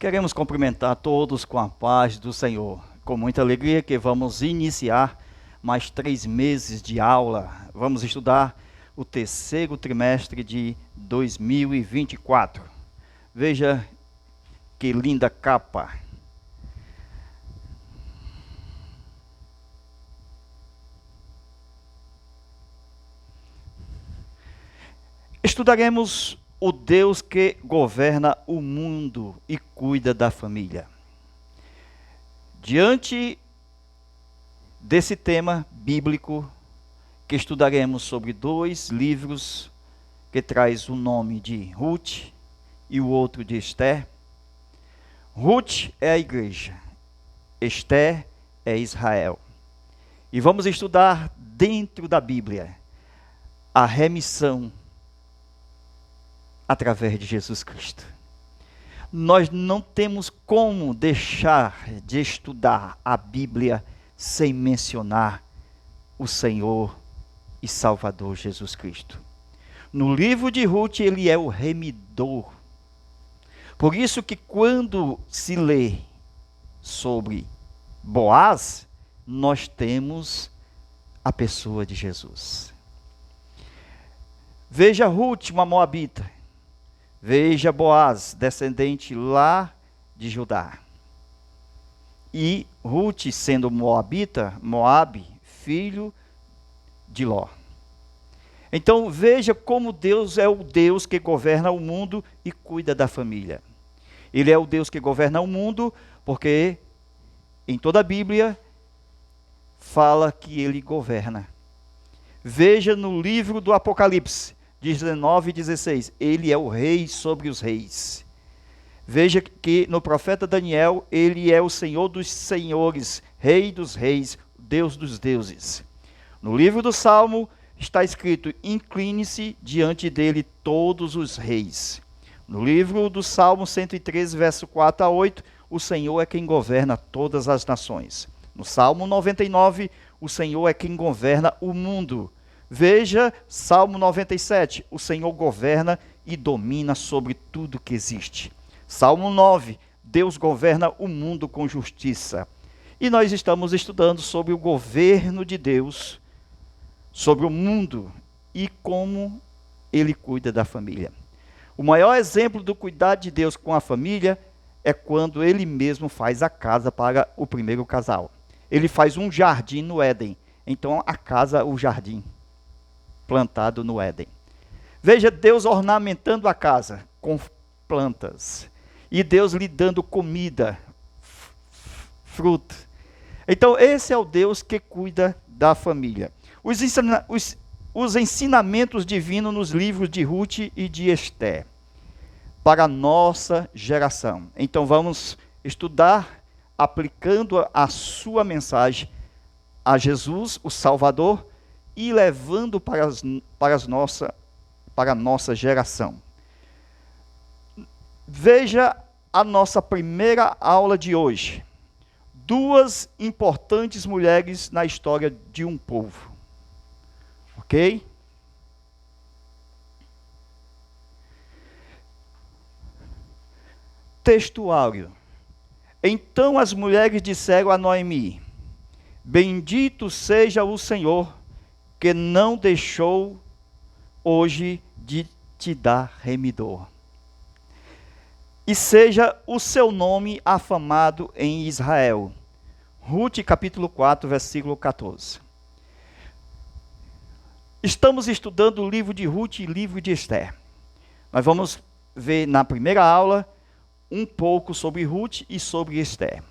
Queremos cumprimentar todos com a paz do Senhor. Com muita alegria que vamos iniciar mais 3 meses de aula. Vamos estudar o terceiro trimestre de 2024. Veja que linda capa. Estudaremos o Deus que governa o mundo e cuida da família. Diante desse tema bíblico, que estudaremos sobre 2 livros que traz o nome de Ruth e o outro de Esther. Ruth é a igreja, Esther é Israel. E vamos estudar dentro da Bíblia a remissão através de Jesus Cristo. Nós não temos como deixar de estudar a Bíblia sem mencionar o Senhor e Salvador Jesus Cristo. No livro de Ruth, ele é o remidor. Por isso que quando se lê sobre Boaz, nós temos a pessoa de Jesus. Veja Ruth, uma moabita. Veja Boaz, descendente lá de Judá. E Ruth, sendo moabita, Moabe, filho de Ló. Então veja como Deus é o Deus que governa o mundo e cuida da família. Ele é o Deus que governa o mundo porque em toda a Bíblia fala que ele governa. Veja no livro do Apocalipse, 19 e 16, ele é o rei sobre os reis. Veja que no profeta Daniel, ele é o Senhor dos senhores, rei dos reis, Deus dos deuses. No livro do Salmo está escrito, incline-se diante dele todos os reis. No livro do Salmo 113, verso 4 a 8, o Senhor é quem governa todas as nações. No Salmo 99, o Senhor é quem governa o mundo. Veja Salmo 97, o Senhor governa e domina sobre tudo que existe. Salmo 9, Deus governa o mundo com justiça. E nós estamos estudando sobre o governo de Deus, sobre o mundo e como ele cuida da família. O maior exemplo do cuidado de Deus com a família é quando ele mesmo faz a casa para o primeiro casal. Ele faz um jardim no Éden, então a casa, o jardim plantado no Éden. Veja Deus ornamentando a casa com plantas. E Deus lhe dando comida, fruto. Então esse é o Deus que cuida da família. Os ensinamentos divinos nos livros de Ruth e de Esther. Para a nossa geração. Então vamos estudar aplicando a sua mensagem a Jesus, o Salvador, e levando para a nossa geração. Veja a nossa primeira aula de hoje. 2 importantes mulheres na história de um povo. Ok? Textuário. Então as mulheres disseram a Noemi, bendito seja o Senhor, que não deixou hoje de te dar remidor. E seja o seu nome afamado em Israel. Ruth capítulo 4, versículo 14. Estamos estudando o livro de Ruth e o livro de Esther. Nós vamos ver na primeira aula um pouco sobre Ruth e sobre Esther.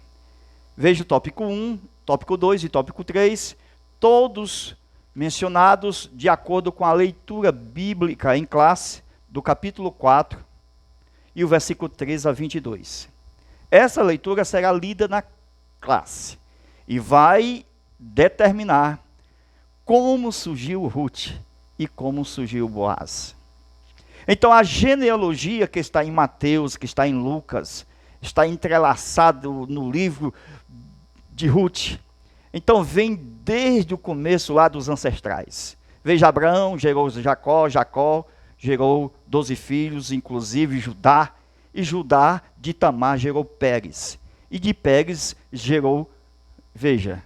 Veja o tópico 1, tópico 2 e tópico 3, todos mencionados de acordo com a leitura bíblica em classe do capítulo 4 e o versículo 13 a 22. Essa leitura será lida na classe e vai determinar como surgiu Ruth e como surgiu Boaz. Então a genealogia que está em Mateus, que está em Lucas, está entrelaçado no livro de Ruth. Então vem desde o começo lá dos ancestrais. Veja, Abraão gerou Jacó, Jacó gerou 12 filhos, inclusive Judá. e Judá de Tamar gerou Pérez. E de Pérez gerou, veja,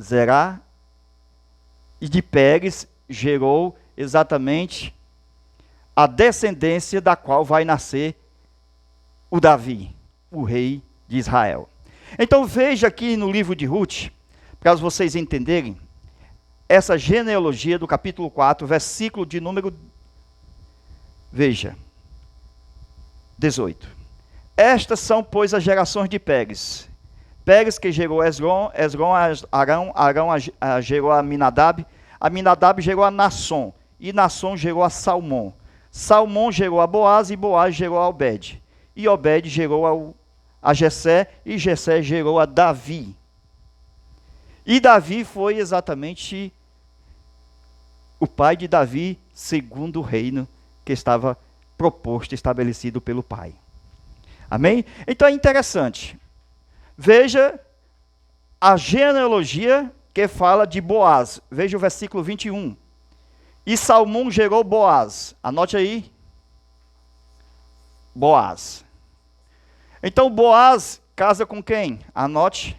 Zerá. E de Pérez gerou exatamente a descendência da qual vai nascer o Davi, o rei de Israel. Então veja aqui no livro de Ruth, para vocês entenderem, essa genealogia do capítulo 4, versículo de número, veja, 18. Estas são, pois, as gerações de Pérez. Pérez que gerou Esrom, Esrom a Arão, Arão gerou a Aminadab gerou a Nasson, e Nasson gerou a Salmão. Salmão gerou a Boaz, e Boaz gerou a Obed. E Obed gerou a Jessé, e Jessé gerou a Davi. E Davi foi exatamente o pai de Davi, segundo o reino que estava proposto, estabelecido pelo pai. Amém? Então é interessante. Veja a genealogia que fala de Boaz. Veja o versículo 21. E Salmão gerou Boaz. Anote aí. Boaz. Então Boaz casa com quem? Anote.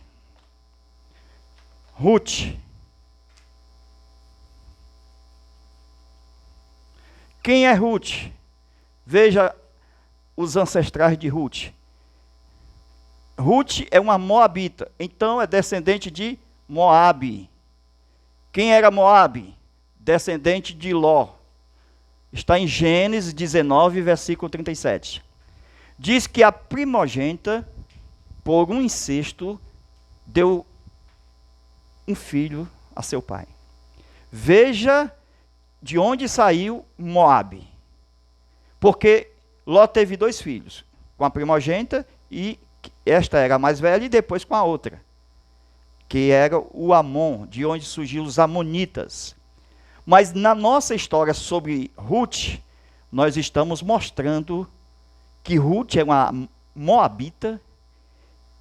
Ruth. Quem é Ruth? Veja os ancestrais de Ruth. Ruth é uma moabita, então é descendente de Moabe. Quem era Moabe? Descendente de Ló. Está em Gênesis 19, versículo 37. Diz que a primogênita, por um incesto, deu um filho a seu pai. Veja de onde saiu Moabe. Porque Ló teve 2 filhos, com a primogênita, e esta era a mais velha, e depois com a outra, que era o Amon, de onde surgiu os amonitas. Mas na nossa história sobre Ruth, nós estamos mostrando que Ruth é uma moabita,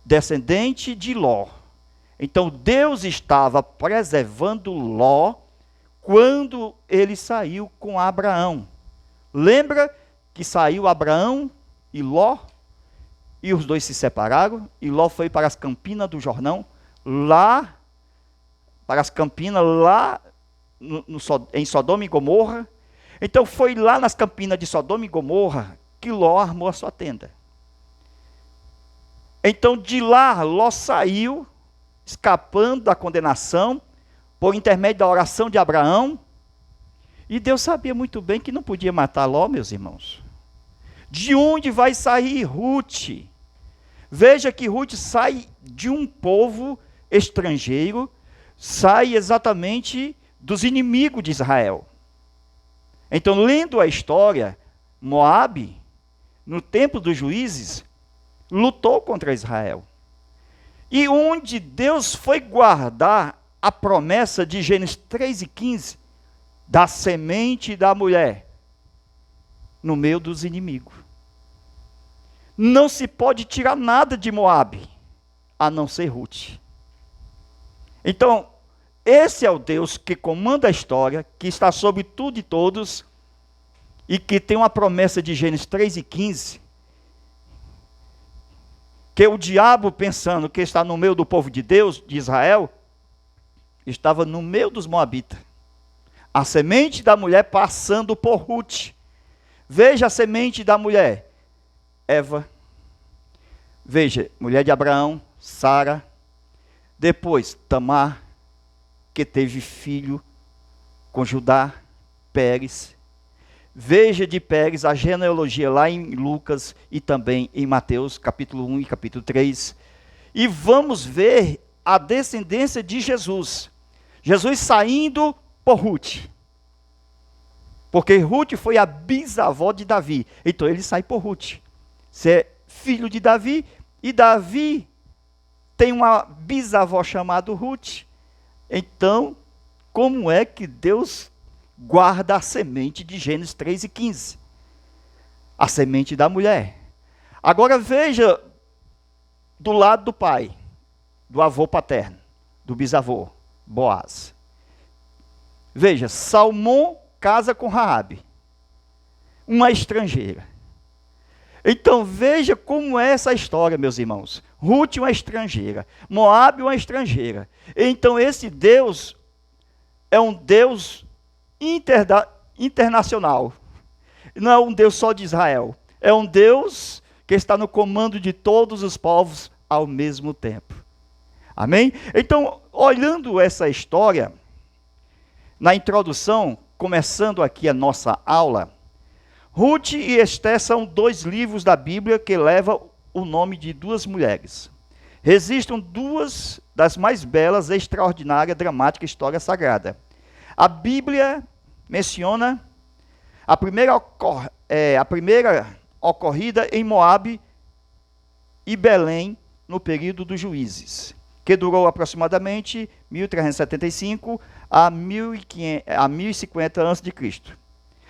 descendente de Ló. Então Deus estava preservando Ló quando ele saiu com Abraão. Lembra que saiu Abraão e Ló? E os dois se separaram, e Ló foi para as campinas do Jordão, lá, para as campinas, lá em Sodoma e Gomorra. Então foi lá nas campinas de Sodoma e Gomorra que Ló armou a sua tenda. Então de lá Ló saiu, escapando da condenação, por intermédio da oração de Abraão, e Deus sabia muito bem que não podia matar Ló, meus irmãos. De onde vai sair Ruth? Veja que Ruth sai de um povo estrangeiro, sai exatamente dos inimigos de Israel. Então, lendo a história, Moabe, no tempo dos juízes, lutou contra Israel. E onde Deus foi guardar a promessa de Gênesis 3:15, da semente da mulher, no meio dos inimigos. Não se pode tirar nada de Moabe, a não ser Ruth. Então, esse é o Deus que comanda a história, que está sobre tudo e todos, e que tem uma promessa de Gênesis 3:15, que o diabo, pensando que está no meio do povo de Deus, de Israel, estava no meio dos moabitas. A semente da mulher passando por Ruth. Veja a semente da mulher. Eva. Veja, mulher de Abraão, Sara. Depois, Tamar, que teve filho com Judá, Pérez. Veja de Pérez a genealogia lá em Lucas e também em Mateus, capítulo 1 e capítulo 3. E vamos ver a descendência de Jesus. Jesus saindo por Ruth. Porque Ruth foi a bisavó de Davi. Então ele sai por Ruth. Você é filho de Davi, e Davi tem uma bisavó chamada Ruth. Então, como é que Deus guarda a semente de Gênesis 3:15? A semente da mulher. Agora veja do lado do pai, do avô paterno, do bisavô, Boaz. Veja, Salmão casa com Raabe, uma estrangeira. Então veja como é essa história, meus irmãos. Ruth uma estrangeira, Moabe uma estrangeira. Então esse Deus é um Deus internacional. Não é um Deus só de Israel. É um Deus que está no comando de todos os povos ao mesmo tempo. Amém? Então, olhando essa história, na introdução, começando aqui a nossa aula, Ruth e Esté são dois livros da Bíblia que levam o nome de duas mulheres. Registram duas das mais belas, extraordinárias, dramáticas histórias sagradas. A Bíblia menciona a primeira ocorrida em Moabe e Belém, no período dos Juízes, que durou aproximadamente 1375 a 1050 a.C.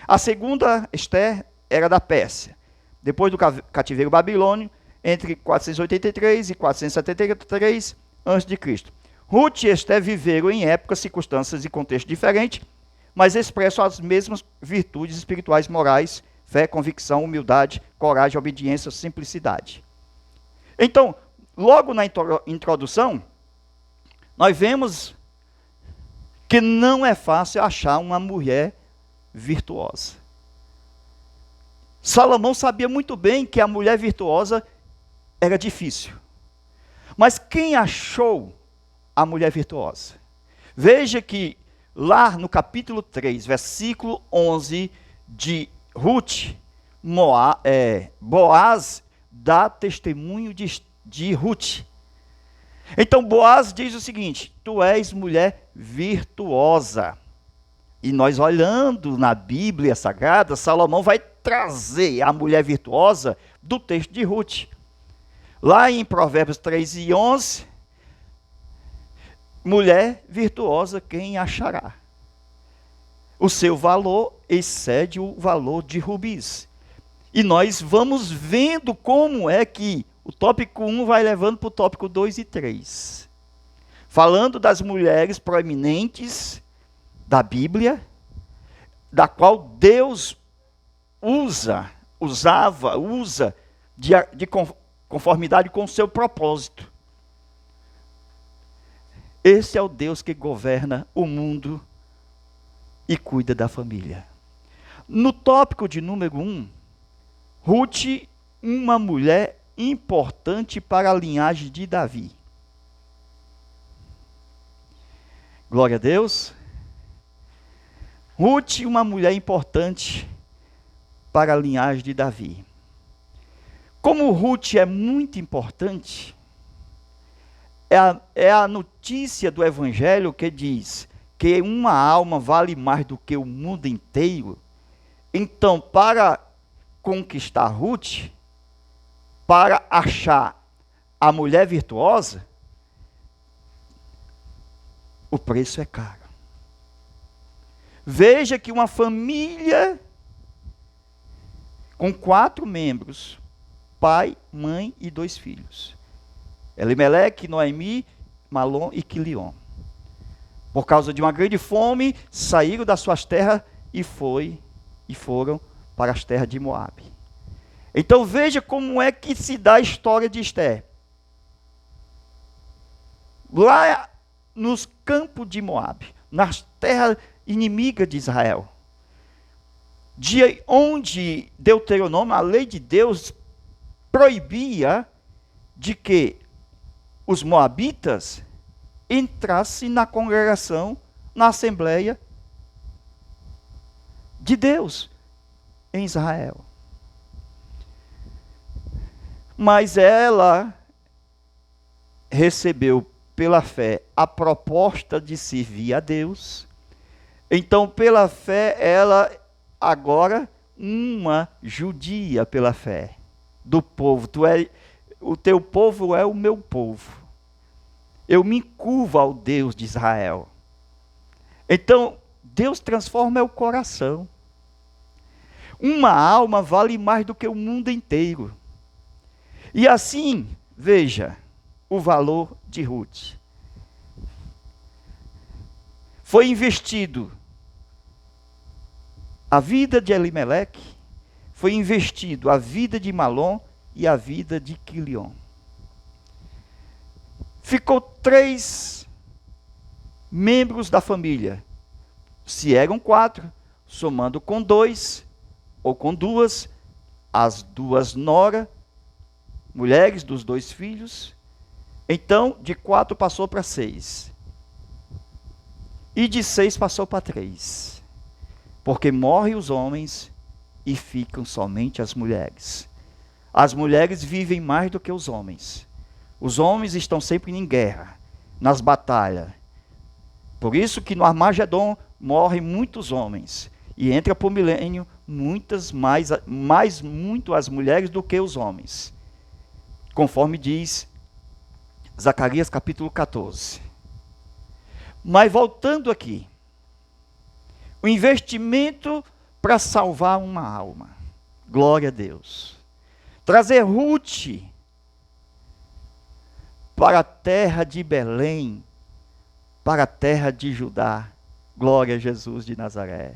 A segunda, Esther, era da Pérsia, depois do cativeiro babilônio, entre 483 e 473 a.C. Ruth e Esther viveram em épocas, circunstâncias e contextos diferentes, mas expressam as mesmas virtudes espirituais, morais, fé, convicção, humildade, coragem, obediência, simplicidade. Então, logo na introdução, nós vemos que não é fácil achar uma mulher virtuosa. Salomão sabia muito bem que a mulher virtuosa era difícil. Mas quem achou a mulher virtuosa? Veja que lá no capítulo 3, versículo 11 de Ruth, Boaz dá testemunho de Ruth. Então Boaz diz o seguinte: tu és mulher virtuosa. E nós olhando na Bíblia Sagrada, Salomão vai trazer a mulher virtuosa do texto de Ruth. Lá em Provérbios 3 e 11, mulher virtuosa quem achará? O seu valor excede o valor de rubis. E nós vamos vendo como é que o tópico 1 vai levando para o tópico 2 e 3. Falando das mulheres proeminentes da Bíblia, da qual Deus usa de conformidade com o seu propósito. Esse é o Deus que governa o mundo e cuida da família. No tópico de número 1, Ruth, uma mulher importante para a linhagem de Davi. Glória a Deus. Ruth, uma mulher importante para a linhagem de Davi. Como Ruth é muito importante, é a notícia do Evangelho que diz que uma alma vale mais do que o mundo inteiro. Então, para conquistar Ruth, para achar a mulher virtuosa, o preço é caro. Veja que uma família com 4 membros, pai, mãe e 2 filhos, Elimeleque, Noemi, Malom e Quilion, por causa de uma grande fome, saíram das suas terras e foram para as terras de Moabe. Então veja como é que se dá a história de Esther. Lá nos campos de Moabe, nas terras inimigas de Israel, de onde Deuteronômio, a lei de Deus, proibia de que os moabitas entrassem na congregação, na Assembleia de Deus em Israel. Mas ela recebeu pela fé a proposta de servir a Deus. Então, pela fé, ela agora uma judia pela fé do povo. O teu povo é o meu povo. Eu me curvo ao Deus de Israel. Então, Deus transforma o coração. Uma alma vale mais do que o mundo inteiro. E assim, veja o valor de Ruth. Foi investido a vida de Elimeleque, foi investido a vida de Malom e a vida de Quilion. Ficou 3 membros da família. Se eram 4, somando com 2 ou com 2, as 2 nora, mulheres dos 2 filhos. Então, de 4 passou para 6. E de 6 passou para 3. Porque morrem os homens e ficam somente as mulheres. As mulheres vivem mais do que os homens. Os homens estão sempre em guerra, nas batalhas. Por isso que no Armagedon morrem muitos homens. E entra por milênio muitas muito as mulheres do que os homens. Conforme diz Zacarias capítulo 14. Mas voltando aqui, o investimento para salvar uma alma. Glória a Deus. Trazer Ruth para a terra de Belém, para a terra de Judá. Glória a Jesus de Nazaré.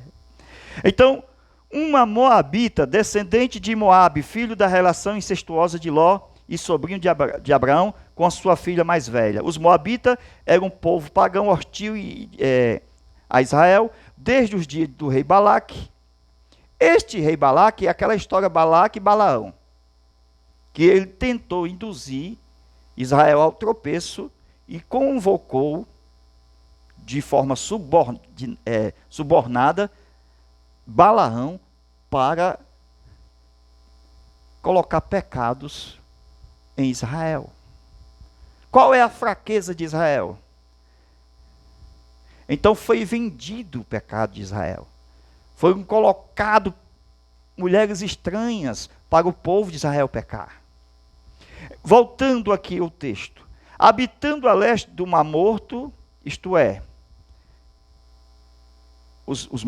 Então, uma moabita, descendente de Moabe, filho da relação incestuosa de Ló e sobrinho de Abraão, com a sua filha mais velha. Os moabitas eram um povo pagão hostil a Israel, desde os dias do rei Balaque. Este rei Balaque é aquela história Balaque e Balaão, que ele tentou induzir Israel ao tropeço e convocou de forma subornada Balaão para colocar pecados em Israel. Qual é a fraqueza de Israel? Então foi vendido o pecado de Israel. Foram colocadas mulheres estranhas para o povo de Israel pecar. Voltando aqui ao texto. Habitando a leste do Mar Morto, isto é, os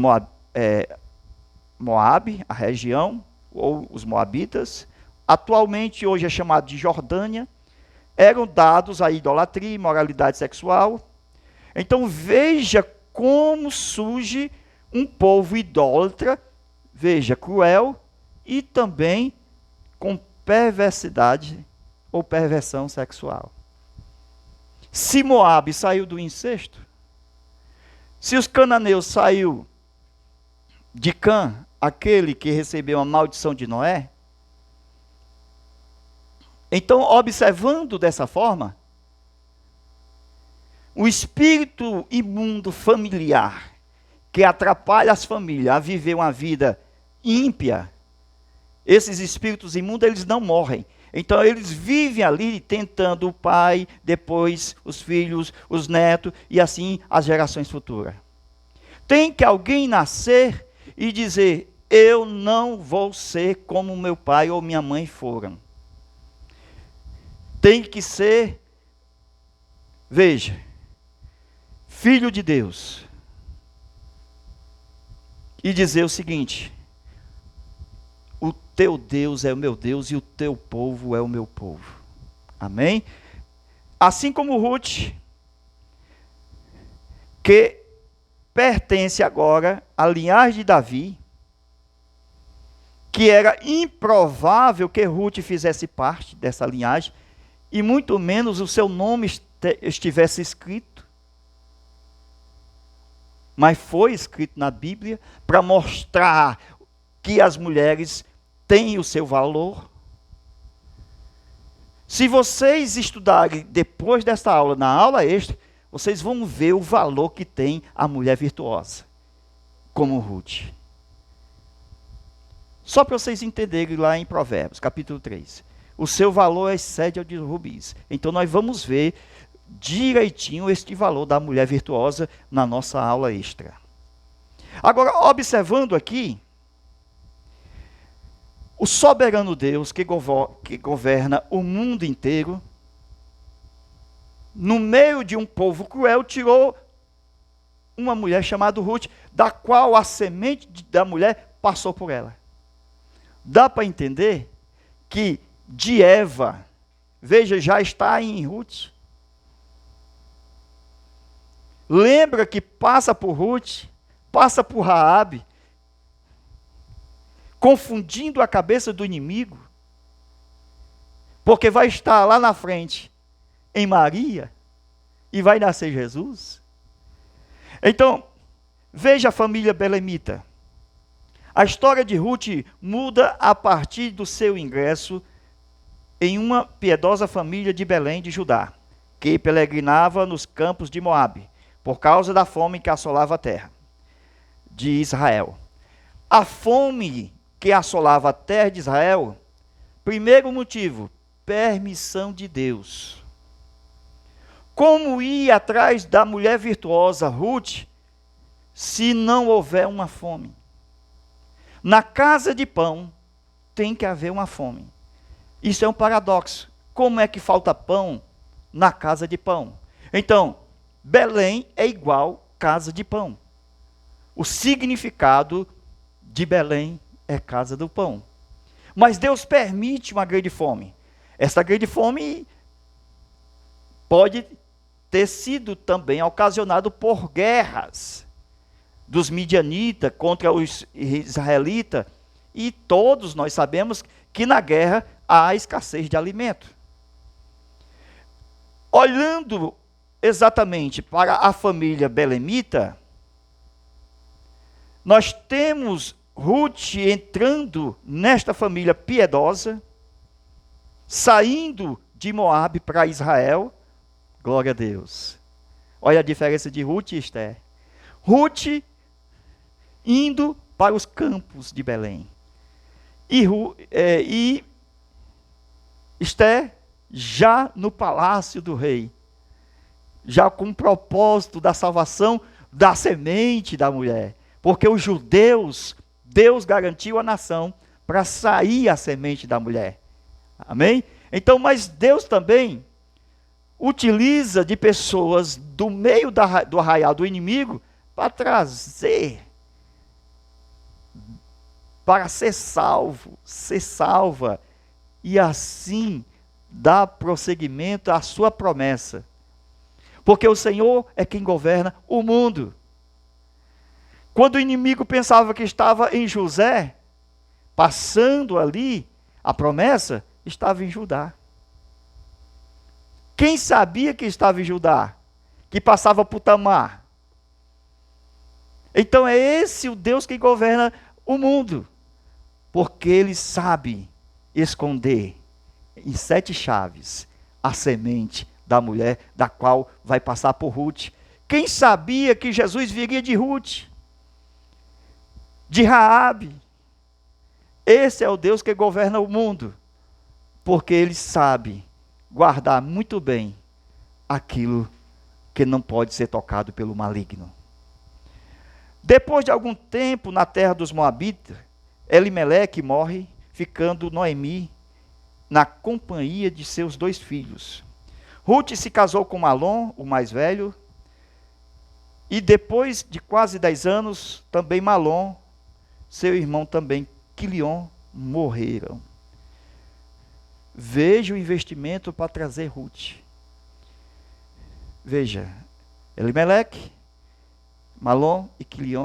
Moabe, a região, ou os moabitas, atualmente hoje é chamado de Jordânia, eram dados à idolatria e imoralidade sexual. Então veja como surge um povo idólatra, veja, cruel e também com perversidade ou perversão sexual. Se Moabe saiu do incesto, se os cananeus saiu de Cã, aquele que recebeu a maldição de Noé, então, observando dessa forma, o espírito imundo familiar, que atrapalha as famílias a viver uma vida ímpia, esses espíritos imundos, eles não morrem. Então, eles vivem ali tentando o pai, depois os filhos, os netos, e assim as gerações futuras. Tem que alguém nascer e dizer, eu não vou ser como meu pai ou minha mãe foram. Tem que ser, veja, filho de Deus. E dizer o seguinte, o teu Deus é o meu Deus e o teu povo é o meu povo. Amém? Assim como Ruth, que pertence agora à linhagem de Davi, que era improvável que Ruth fizesse parte dessa linhagem, e muito menos o seu nome estivesse escrito. Mas foi escrito na Bíblia para mostrar que as mulheres têm o seu valor. Se vocês estudarem depois desta aula, na aula extra, vocês vão ver o valor que tem a mulher virtuosa, como Ruth. Só para vocês entenderem lá em Provérbios, capítulo 3. O seu valor excede ao de rubis. Então nós vamos ver direitinho este valor da mulher virtuosa na nossa aula extra. Agora, observando aqui, o soberano Deus que governa o mundo inteiro, no meio de um povo cruel, tirou uma mulher chamada Ruth, da qual a semente da mulher passou por ela. Dá para entender que de Eva, veja, já está em Ruth. Lembra que passa por Ruth, passa por Raabe. confundindo a cabeça do inimigo, porque vai estar lá na frente, em Maria, e vai nascer Jesus. Então, veja a família belemita. A história de Ruth muda a partir do seu ingresso em uma piedosa família de Belém de Judá, que peregrinava nos campos de Moabe, por causa da fome que assolava a terra de Israel. A fome que assolava a terra de Israel, primeiro motivo, permissão de Deus. Como ir atrás da mulher virtuosa Ruth, se não houver uma fome? Na casa de pão, tem que haver uma fome. Isso é um paradoxo. Como é que falta pão na casa de pão? Então, Belém é igual casa de pão. O significado de Belém é casa do pão. Mas Deus permite uma grande fome. Essa grande fome pode ter sido também ocasionado por guerras dos midianitas contra os israelitas, e todos nós sabemos que na guerra há escassez de alimento. Olhando exatamente para a família belemita, nós temos Ruth entrando nesta família piedosa, saindo de Moabe para Israel. Glória a Deus. Olha a diferença de Ruth e Esther. Ruth indo para os campos de Belém. E Esther já no palácio do rei, já com o propósito da salvação da semente da mulher. Porque os judeus, Deus garantiu a nação para sair a semente da mulher. Amém? Então, mas Deus também utiliza de pessoas do meio do arraial do inimigo para trazer, para ser salvo, ser salva, e assim dar prosseguimento à sua promessa. Porque o Senhor é quem governa o mundo. Quando o inimigo pensava que estava em José, passando ali, a promessa estava em Judá. Quem sabia que estava em Judá? Que passava por Tamar. Então é esse o Deus que governa o mundo. Porque ele sabe esconder em 7 chaves a semente da mulher, da qual vai passar por Ruth. Quem sabia que Jesus viria de Ruth? De Raabe? Esse é o Deus que governa o mundo. Porque ele sabe guardar muito bem aquilo que não pode ser tocado pelo maligno. Depois de algum tempo na terra dos Moabitas, Elimeleque morre, ficando Noemi na companhia de seus 2 filhos. Ruth se casou com Malom, o mais velho, e depois de quase 10 anos, também Malom, seu irmão também, Quilion, morreram. Veja o investimento para trazer Ruth. Veja, Elimeleque, Malom e Quilion